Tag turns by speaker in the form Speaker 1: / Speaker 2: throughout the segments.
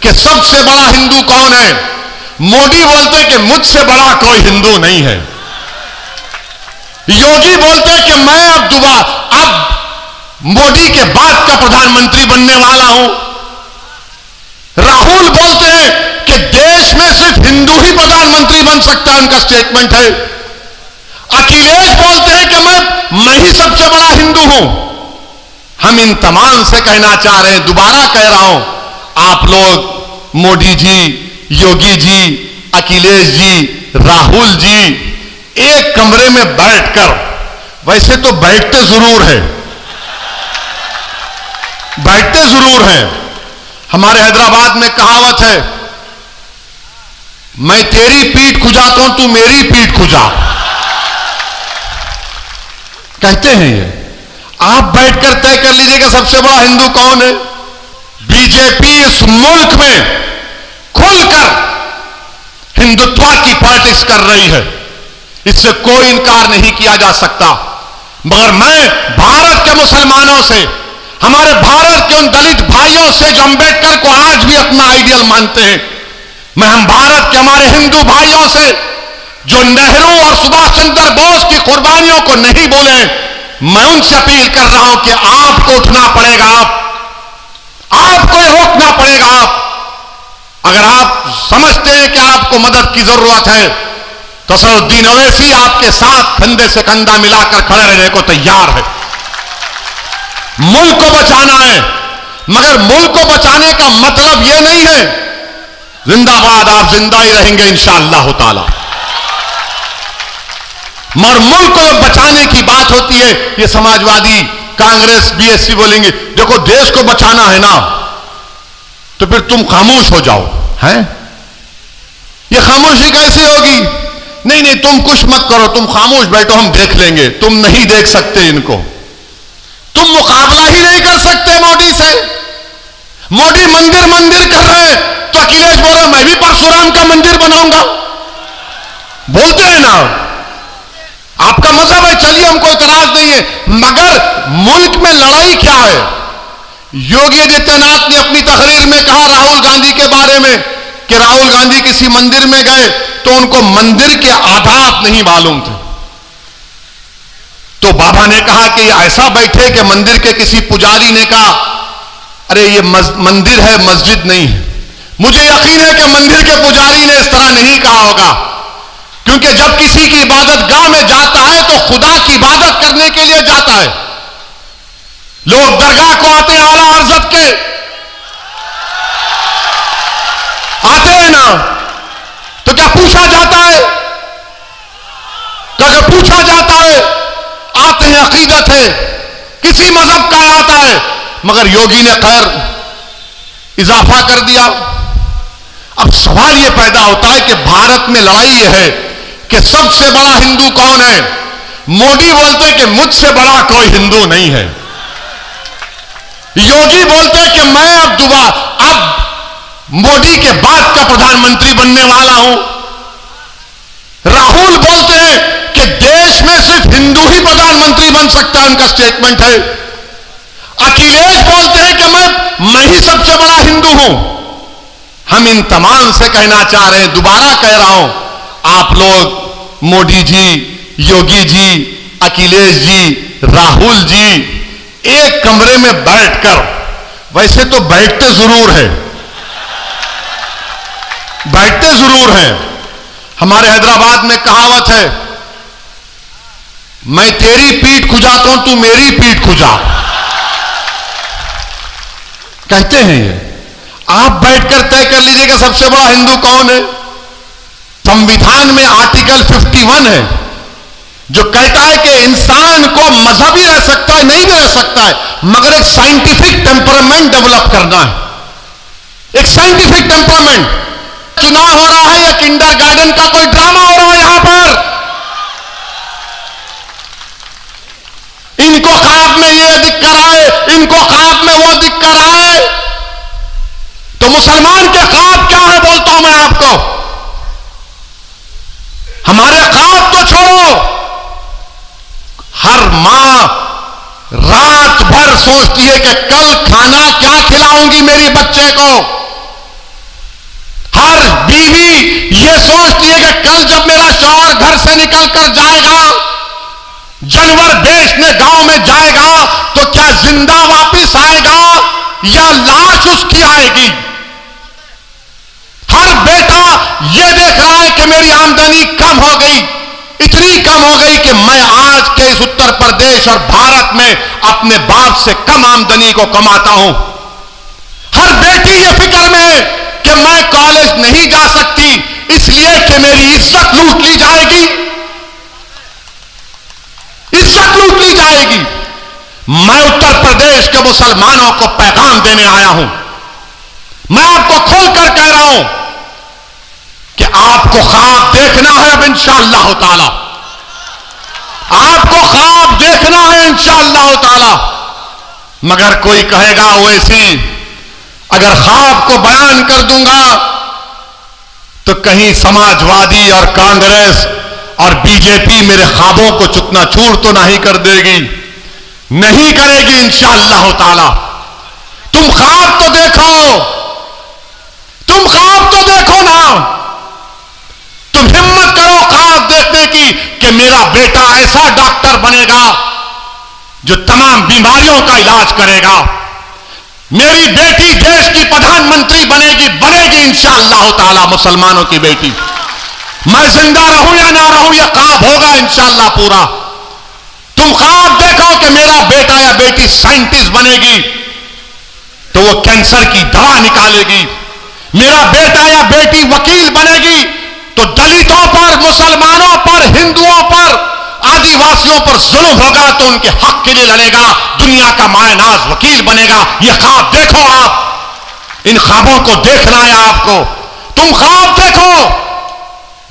Speaker 1: कि सबसे बड़ा हिंदू कौन है। मोदी बोलते कि मुझसे बड़ा कोई हिंदू नहीं है। योगी बोलते कि मैं अब मोदी के बाद का प्रधानमंत्री बनने वाला हूं। राहुल बोलते हैं कि देश में सिर्फ हिंदू ही प्रधानमंत्री बन सकता है, उनका स्टेटमेंट है। अखिलेश बोलते हैं कि मैं ही सबसे बड़ा हिंदू हूं। हम इन तमाम से कहना चाह रहे हैं, दोबारा कह रहा हूं, आप लोग मोदी जी, योगी जी, अखिलेश जी, राहुल जी एक कमरे में बैठकर, वैसे तो बैठते जरूर हैं, हमारे हैदराबाद में कहावत है, मैं तेरी पीठ खुजाता हूं, तू मेरी पीठ खुजा, कहते हैं ये। आप बैठकर तय कर लीजिए कि सबसे बड़ा हिंदू कौन है। बीजेपी इस मुल्क में खुलकर हिंदुत्व की पॉलिटिक्स कर रही है, इससे कोई इनकार नहीं किया जा सकता। मगर मैं भारत के मुसलमानों से, हमारे भारत के उन दलित भाइयों से जो अंबेडकर को आज भी अपना आइडियल मानते हैं, हम भारत के हमारे हिंदू भाइयों से जो नेहरू और सुभाष चंद्र बोस की कुर्बानियों को नहीं बोले, मैं उनसे अपील कर रहा हूं कि आपको उठना पड़ेगा, आपको रोकना पड़ेगा। अगर आप समझते हैं कि आपको मदद की जरूरत है तो असदुद्दीन ओवैसी आपके साथ कंधे से कंधा मिलाकर खड़े रहने को तैयार है। मुल्क को बचाना है, मगर मुल्क को बचाने का मतलब यह नहीं है जिंदाबाद, आप जिंदा ही रहेंगे इंशाअल्लाह ताला। मगर मुल्क को जब बचाने की बात होती है, ये समाजवादी, कांग्रेस, बीएसपी बोलेंगे देखो देश को बचाना है ना, तो फिर तुम खामोश हो जाओ। हैं? ये खामोशी कैसी होगी? नहीं, तुम कुछ मत करो, तुम खामोश बैठो, हम देख लेंगे। तुम नहीं देख सकते इनको, तुम मुकाबला ही नहीं कर सकते मोदी से। मोदी मंदिर कर रहे हैं तो अखिलेश बोल रहे मैं भी परशुराम का मंदिर बनाऊंगा, बोलते हैं ना। आपका मजहब है, चलिए, हमको इतराज नहीं है, मगर मुल्क में लड़ाई क्या है? योगी आदित्यनाथ ने अपनी तकरीर में कहा राहुल गांधी के बारे में कि राहुल गांधी किसी मंदिर में गए तो उनको मंदिर के आदाब नहीं मालूम थे। तो बाबा ने कहा कि ऐसा बैठे कि मंदिर के किसी पुजारी ने कहा अरे ये मंदिर है, मस्जिद नहीं है। मुझे यकीन है कि मंदिर के पुजारी ने इस तरह नहीं कहा होगा, क्योंकि जब किसी की इबादत गाह में जाता है तो खुदा की इबादत करने के लिए जाता है। लोग दरगाह को आते हैं, आला हज़रत के आते हैं ना, तो क्या पूछा जाता है? तो अगर पूछा जाता है, आते हैं, अकीदत है, किसी मजहब का आता है, मगर योगी ने खैर इजाफा कर दिया। अब सवाल यह पैदा होता है कि भारत में लड़ाई यह है कि सबसे बड़ा हिंदू कौन है। मोदी बोलते कि मुझसे बड़ा कोई हिंदू नहीं है। योगी बोलते कि मैं अब मोदी के बाद का प्रधानमंत्री बनने वाला हूं। राहुल बोलते हैं कि देश में सिर्फ हिंदू ही प्रधानमंत्री बन सकता है, उनका स्टेटमेंट है। अखिलेश बोलते हैं कि मैं ही सबसे बड़ा हिंदू हूं। हम इन तमाम से कहना चाह रहे हैं, दोबारा कह रहा हूं, आप लोग मोदी जी, योगी जी, अखिलेश जी, राहुल जी एक कमरे में बैठकर, वैसे तो बैठते जरूर हैं, हमारे हैदराबाद में कहावत है, मैं तेरी पीठ खुजाता हूं, तू मेरी पीठ खुजा, कहते हैं ये। आप बैठकर तय कर लीजिए कि सबसे बड़ा हिंदू कौन है। संविधान में आर्टिकल 51 है जो कहता है कि इंसान को मजहबी रह सकता है, नहीं भी रह सकता है, मगर एक साइंटिफिक टेम्परामेंट डेवलप करना है। एक साइंटिफिक टेम्परामेंट। चुनाव हो रहा है या किंडरगार्टन का कोई ड्रामा हो रहा है यहां पर? इनको ख्वाब में ये दिख रहा है, इनको ख्वाब में वो दिख रहा है। तो मुसलमान के ख्वाब क्या है बोलता हूं मैं आपको। हमारे ख्वाब तो छोड़ो, हर मां रात भर सोचती है कि कल खाना क्या खिलाऊंगी मेरी बच्चे को। सोच लिए कि कल जब मेरा शौहर घर से निकल कर जाएगा, जानवर बेचने गांव में जाएगा, तो क्या जिंदा वापिस आएगा या लाश उसकी आएगी। हर बेटा यह देख रहा है कि मेरी आमदनी कम हो गई, इतनी कम हो गई कि मैं आज के इस उत्तर प्रदेश और भारत में अपने बाप से कम आमदनी को कमाता हूं। हर बेटी ये फिक्र में है कि मैं कॉलेज नहीं जा सकती, इसलिए कि मेरी इज्जत लूट ली जाएगी, इज्जत लूट ली जाएगी। मैं उत्तर प्रदेश के मुसलमानों को पैगाम देने आया हूं। मैं आपको खोलकर कह रहा हूं कि आपको ख्वाब देखना है अब इंशाअल्लाह ताला, आपको ख्वाब देखना है इंशाअल्लाह ताला। मगर कोई कहेगा ओवैसी, अगर ख्वाब को बयान कर दूंगा तो कहीं समाजवादी और कांग्रेस और बीजेपी मेरे ख्वाबों को चूर तो नहीं कर देगी। नहीं करेगी इंशाअल्लाह ताला। तुम ख्वाब तो देखो, तुम ख्वाब तो देखो ना, तुम हिम्मत करो ख्वाब देखने की कि मेरा बेटा ऐसा डॉक्टर बनेगा जो तमाम बीमारियों का इलाज करेगा, मेरी बेटी देश की प्रधानमंत्री बनेगी इंशाअल्लाह ताला। मुसलमानों की बेटी, मैं जिंदा रहूं या ना रहूं, यह ख्वाब होगा इंशाअल्लाह पूरा। तुम ख्वाब देखो कि मेरा बेटा या बेटी साइंटिस्ट बनेगी तो वो कैंसर की दवा निकालेगी, मेरा बेटा या बेटी वकील बनेगी तो दलितों पर, मुसलमानों पर, हिंदुओं पर, आदिवासियों पर जुल्म होगा तो उनके हक के लिए लड़ेगा, दुनिया का मायनाज वकील बनेगा। यह ख्वाब देखो आप, इन ख्वाबों को देखना है आपको। तुम ख्वाब देखो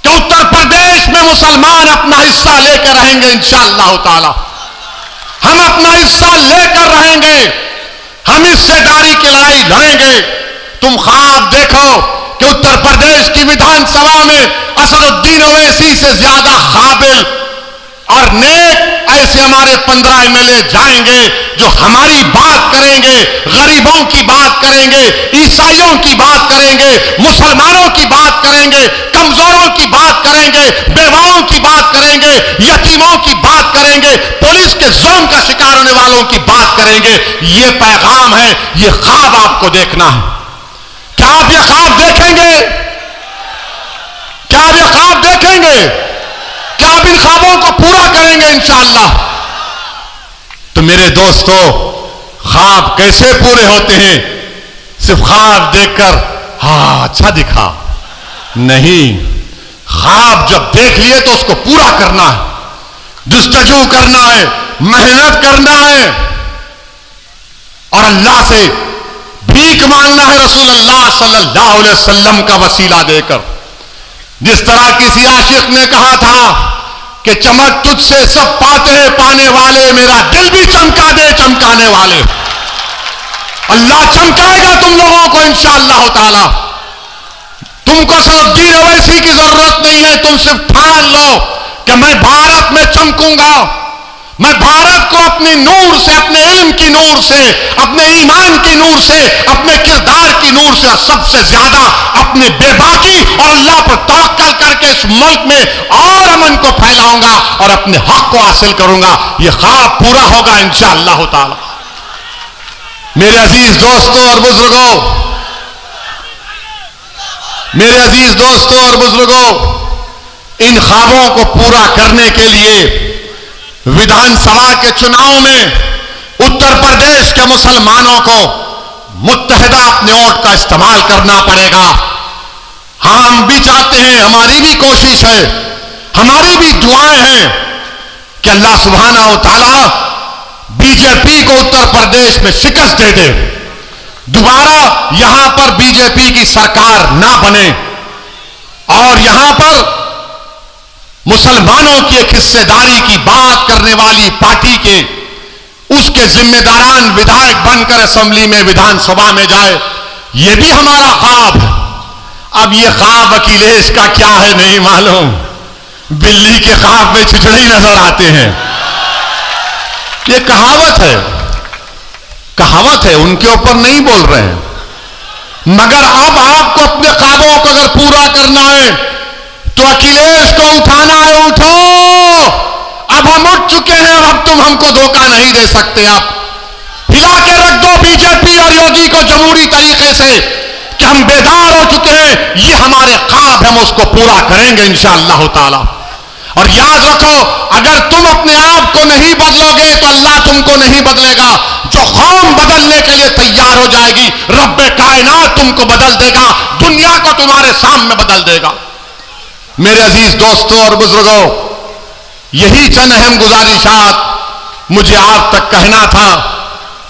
Speaker 1: कि उत्तर प्रदेश में मुसलमान अपना हिस्सा लेकर रहेंगे इंशाअल्लाह ताला। हम अपना हिस्सा लेकर रहेंगे, हम हिस्सेदारी की लड़ाई लड़ेंगे। तुम ख्वाब देखो कि उत्तर प्रदेश की विधानसभा में असदुद्दीन ओवैसी से ज्यादा काबिल और नेक ऐसे हमारे 15 एमएलए जाएंगे जो हमारी बात करेंगे, गरीबों की बात करेंगे, ईसाइयों की बात करेंगे, मुसलमानों की बात करेंगे, कमजोरों की बात करेंगे, बेवाओं की बात करेंगे, यतीमों की बात करेंगे, पुलिस के जुल्म का शिकार होने वालों की बात करेंगे। ये पैगाम है, ये ख्वाब आपको देखना है। क्या आप ये ख्वाब देखेंगे? क्या आप ये ख्वाब देखेंगे? क्या आप इन ख्वाबों को पूरा करेंगे इंशाअल्लाह? तो मेरे दोस्तों, ख्वाब कैसे पूरे होते हैं? सिर्फ ख्वाब देखकर हाँ अच्छा दिखा नहीं, ख्वाब जब देख लिए तो उसको पूरा करना है, जुस्तजू करना है, मेहनत करना है और अल्लाह से भीख मांगना है रसूलुल्लाह सल्लल्लाहु अलैहि वसल्लम का वसीला देकर। जिस तरह किसी आशिक ने कहा था कि चमक तुझसे सब पाते हैं पाने वाले, मेरा दिल भी चमका दे चमकाने वाले। अल्लाह चमकाएगा तुम लोगों को इंशाअल्लाह ताला। तुमको असदुद्दीन ओवैसी की जरूरत नहीं है, तुम सिर्फ ठान लो कि मैं भारत में चमकूंगा, मैं भारत को अपनी नूर से, अपने इल्म की नूर से, अपने ईमान की नूर से, अपने किरदार की नूर से, सबसे ज्यादा अपनी बेबाकी और अल्लाह पर तवक्कल करके इस मुल्क में और अमन को फैलाऊंगा और अपने हक को हासिल करूंगा। यह ख्वाब पूरा होगा इंशाअल्लाह ताला। मेरे अजीज दोस्तों और बुजुर्गों, मेरे अजीज दोस्तों और बुजुर्गों, इन ख्वाबों को पूरा करने के लिए विधानसभा के चुनाव में उत्तर प्रदेश के मुसलमानों को मुत्तहिदा अपने वोट का इस्तेमाल करना पड़ेगा। हम भी चाहते हैं, हमारी भी कोशिश है, हमारी भी दुआएं हैं कि अल्लाह सुब्हानहू तआला बीजेपी को उत्तर प्रदेश में शिकस्त दे दे, दोबारा यहां पर बीजेपी की सरकार ना बने और यहां पर मुसलमानों की एक हिस्सेदारी की बात करने वाली पार्टी के उसके जिम्मेदारान विधायक बनकर असेंबली में, विधानसभा में जाए। यह भी हमारा ख्वाब है। अब यह ख्वाब अखिलेश का क्या है नहीं मालूम, बिल्ली के ख्वाब में छिछड़े नजर आते हैं। यह कहावत है, कहावत है, उनके ऊपर नहीं बोल रहे हैं। मगर अब आपको अपने ख्वाबों को अगर पूरा करना है चुके हैं, अब तुम हमको धोखा नहीं दे सकते। आप हिला के रख दो बीजेपी और योगी को जमहूरी तरीके से कि हम बेदार हो चुके हैं, ये हमारे ख्वाब, हम उसको पूरा करेंगे इंशाअल्लाह ताला। और याद रखो, अगर तुम अपने आप को नहीं बदलोगे तो अल्लाह तुमको नहीं बदलेगा। जो कौम बदलने के लिए तैयार हो जाएगी, रब्बे कायनात तुमको बदल देगा, दुनिया को तुम्हारे सामने बदल देगा। मेरे अजीज दोस्तों और बुजुर्गों, यही चंद अहम गुजारिशात मुझे आप तक कहना था।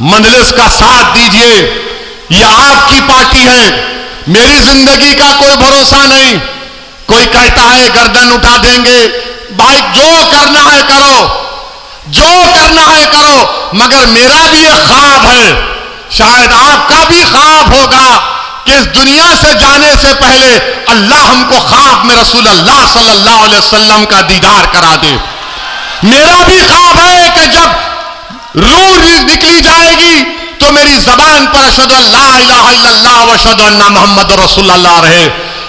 Speaker 1: मजलिस का साथ दीजिए, यह आपकी पार्टी है, मेरी जिंदगी का कोई भरोसा नहीं। कोई कहता है गर्दन उठा देंगे, भाई जो करना है करो, जो करना है करो, मगर मेरा भी एक ख्वाब है, शायद आपका भी ख्वाब होगा कि इस दुनिया से जाने से पहले अल्लाह हमको ख्वाब में रसूल अल्लाह सल्लल्लाहु अलैहि वसल्लम का दीदार करा दे। मेरा भी ख्वाब है कि जब रूह निकली जाएगी तो मेरी जबान पर अशहदु अल्ला इलाहा इल्लल्लाह व अशहदु अन्ना मुहम्मद रसूलुल्लाह रहे।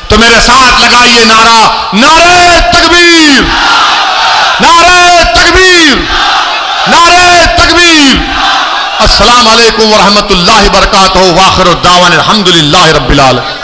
Speaker 1: तो मेरे साथ लगाइए नारा, नारे तकबीर, नारे तकबीर, नारे तकबीर। अस्सलाम वालेकुम व रहमतुल्लाहि व बरकातुहू व आखिरु दावाना अल्हम्दुलिल्लाहि रब्बिल आलमीन।